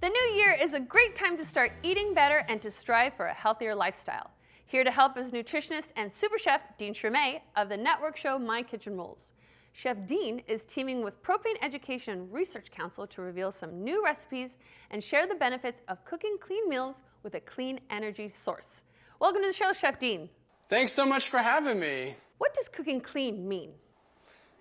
The new year is a great time to start eating better and to strive for a healthier lifestyle. Here to help is nutritionist and super chef Dean Sheremet of the network show My Kitchen Rules. Chef Dean is teaming with Propane Education Research Council to reveal some new recipes and share the benefits of cooking clean meals with a clean energy source. Welcome to the show, Chef Dean. Thanks so much for having me. What does cooking clean mean?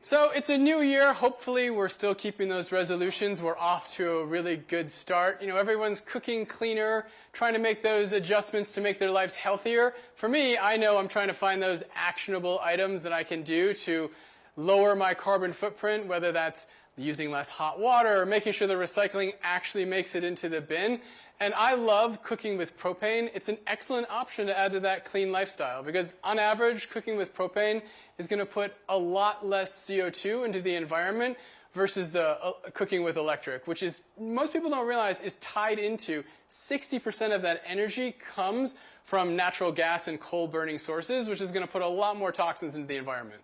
So it's a new year. Hopefully we're still keeping those resolutions. We're off to a really good start. You know, everyone's cooking cleaner, trying to make those adjustments to make their lives healthier. For me, I know I'm trying to find those actionable items that I can do to lower my carbon footprint, whether that's using less hot water or making sure the recycling actually makes it into the bin. And I love cooking with propane. It's an excellent option to add to that clean lifestyle because on average, cooking with propane is going to put a lot less CO2 into the environment versus the cooking with electric, which is, most people don't realize, is tied into 60% of that energy comes from natural gas and coal burning sources, which is going to put a lot more toxins into the environment.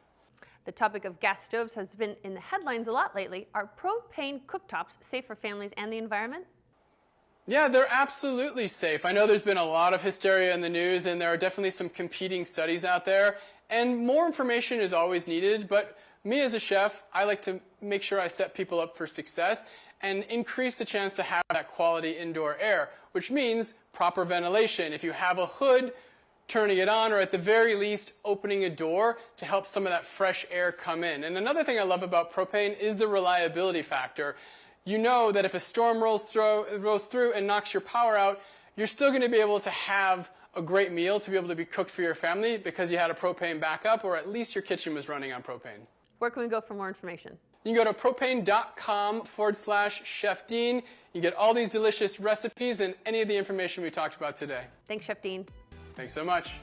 The topic of gas stoves has been in the headlines a lot lately. Are propane cooktops safe for families and the environment? Yeah, they're absolutely safe. I know there's been a lot of hysteria in the news, and there are definitely some competing studies out there, and more information is always needed, but me as a chef, I like to make sure I set people up for success and increase the chance to have that quality indoor air, which means proper ventilation. If you have a hood, turning it on, or at the very least opening a door to help some of that fresh air come in. And another thing I love about propane is the reliability factor. You know that if a storm rolls through and knocks your power out, you're still going to be able to have a great meal to be able to be cooked for your family because you had a propane backup, or at least your kitchen was running on propane. Where can we go for more information? You can go to propane.com/Chef Dean. You can get all these delicious recipes and any of the information we talked about today. Thanks, Chef Dean. Thanks so much.